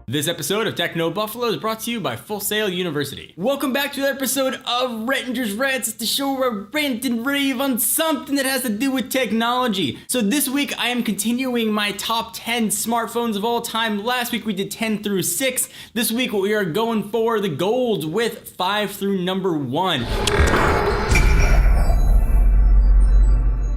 This episode of Techno Buffalo is brought to you by Full Sail University. Welcome back to another episode of Rettinger's Rants. It's the show where I rant and rave on something that has to do with technology. So this week I am continuing my top 10 smartphones of all time. Last week we did 10 through 6. This week we are going for the golds with 5 through number 1.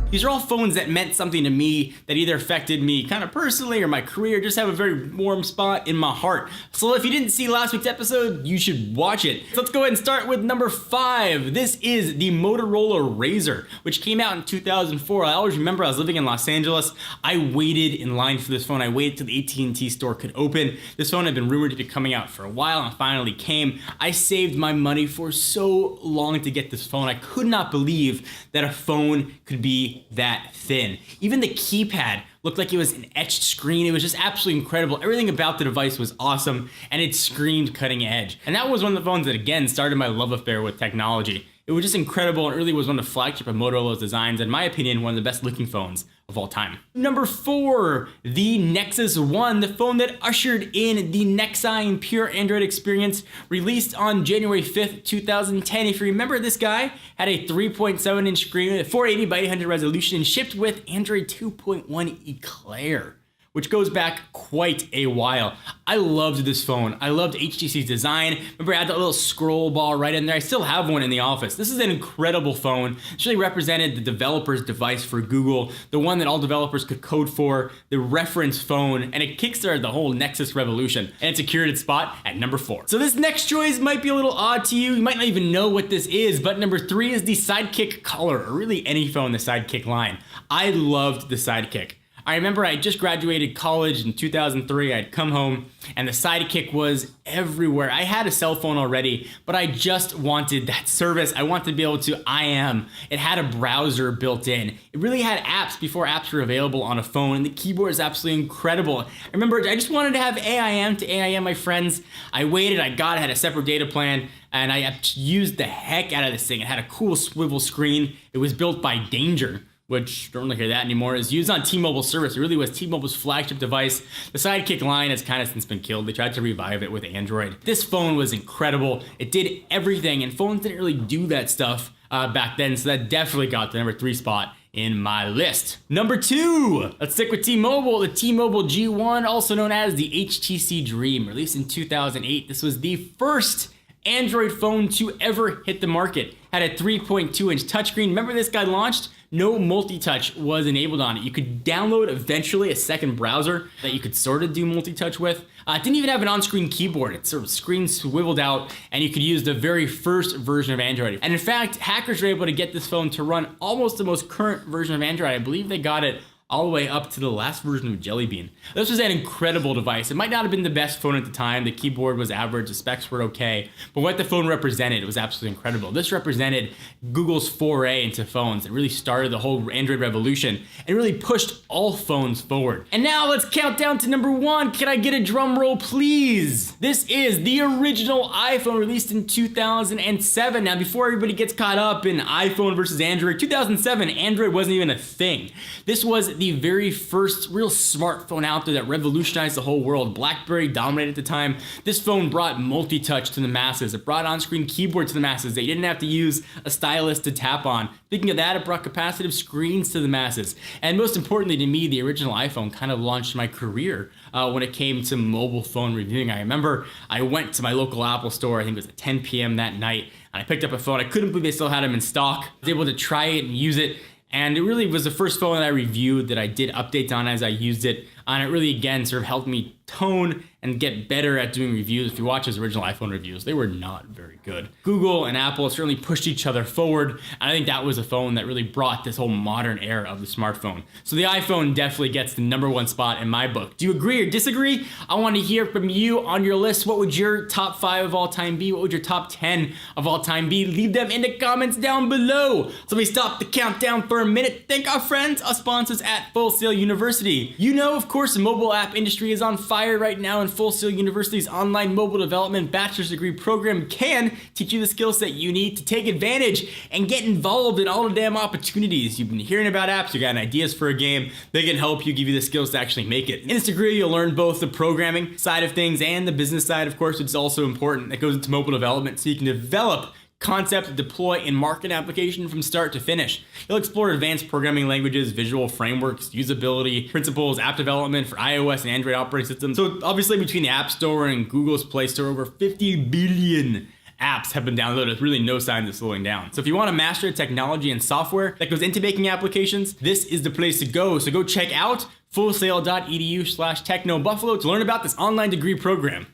These are all phones that meant something to me, that either affected me kind of personally or my career, just have a very warm spot in my heart. So if you didn't see last week's episode, you should watch it. So let's go ahead and start with number 5. This is the Motorola Razr, which came out in 2004. I always remember I was living in Los Angeles. I waited in line for this phone. I waited till the AT&T store could open. This phone had been rumored to be coming out for a while and finally came. I saved my money for so long to get this phone. I could not believe that a phone could be that thin. Even the keypad looked like it was an etched screen. It was just absolutely incredible. Everything about the device was awesome, and it screamed cutting edge. And that was one of the phones that, again, started my love affair with technology. It was just incredible, and it really was one of the flagship of Motorola's designs, in my opinion, one of the best looking phones of all time. Number 4, the Nexus 1, the phone that ushered in the Nexine pure Android experience, released on January 5th, 2010. If you remember, this guy had a 3.7-inch screen with a 480 by 800 resolution, shipped with Android 2.1 Eclair, which goes back quite a while. I loved this phone. I loved HTC's design. Remember, I had that little scroll bar right in there. I still have one in the office. This is an incredible phone. It really represented the developer's device for Google, the one that all developers could code for, the reference phone, and it kickstarted the whole Nexus revolution. And it's a curated spot at number 4. So this next choice might be a little odd to you. You might not even know what this is, but number 3 is the Sidekick Color, or really any phone in the Sidekick line. I loved the Sidekick. I remember I just graduated college in 2003. I'd come home and the Sidekick was everywhere. I had a cell phone already, but I just wanted that service. I wanted to be able to IM. It had a browser built in. It really had apps before apps were available on a phone, and the keyboard is absolutely incredible. I remember I just wanted to have AIM to AIM my friends. I waited, I had a separate data plan, and I used the heck out of this thing. It had a cool swivel screen. It was built by Danger, which don't really hear that anymore. Is used on T-Mobile service. It really was T-Mobile's flagship device. The Sidekick line has kind of since been killed. They tried to revive it with Android. This phone was incredible. It did everything, and phones didn't really do that stuff back then, so that definitely got the number 3 spot in my list. Number 2, let's stick with T-Mobile. The T-Mobile G1, also known as the HTC Dream, released in 2008. This was the first Android phone to ever hit the market. Had a 3.2-inch touchscreen. Remember this guy launched? No multi-touch was enabled on it. You could download eventually a second browser that you could sort of do multi-touch with. It didn't even have an on-screen keyboard. It sort of screen swiveled out, and you could use the very first version of Android. And in fact, hackers were able to get this phone to run almost the most current version of Android. I believe they got it all the way up to the last version of Jelly Bean. This was an incredible device. It might not have been the best phone at the time. The keyboard was average, the specs were okay, but what the phone represented was absolutely incredible. This represented Google's foray into phones. It really started the whole Android revolution and really pushed all phones forward. And now let's count down to number 1. Can I get a drum roll, please? This is the original iPhone, released in 2007. Now, before everybody gets caught up in iPhone versus Android, 2007, Android wasn't even a thing. This was the very first real smartphone out there that revolutionized the whole world. BlackBerry dominated at the time. This phone brought multi-touch to the masses. It brought on-screen keyboard to the masses. They didn't have to use a stylus to tap on. Speaking of that, it brought capacitive screens to the masses. And most importantly to me, the original iPhone kind of launched my career when it came to mobile phone reviewing. I remember I went to my local Apple store, I think it was at 10 p.m. that night, and I picked up a phone. I couldn't believe they still had them in stock. I was able to try it and use it. And it really was the first phone that I reviewed that I did updates on as I used it. And it really, again, sort of helped me tone and get better at doing reviews. If you watch his original iPhone reviews, they were not very good. Google and Apple certainly pushed each other forward, and I think that was a phone that really brought this whole modern era of the smartphone. So the iPhone definitely gets the number 1 spot in my book. Do you agree or disagree? I want to hear from you on your list. What would your top 5 of all time be? What would your top 10 of all time be? Leave them in the comments down below. So we stop the countdown for a minute. Thank our friends, our sponsors at Full Sail University. You know, of course, the mobile app industry is on fire. fire right now, and Full Sail University's online mobile development bachelor's degree program can teach you the skill set you need to take advantage and get involved in all the damn opportunities. You've been hearing about apps, you got ideas for a game, they can help you, give you the skills to actually make it. In this degree, you'll learn both the programming side of things and the business side, of course, which is also important. That goes into mobile development, so you can develop concept, deploy, and market application from start to finish. You'll explore advanced programming languages, visual frameworks, usability, principles, app development for iOS and Android operating systems. So obviously between the App Store and Google's Play Store, over 50 billion apps have been downloaded with really no signs of slowing down. So if you want to master technology and software that goes into making applications, this is the place to go. So go check out fullsail.edu/technobuffalo to learn about this online degree program.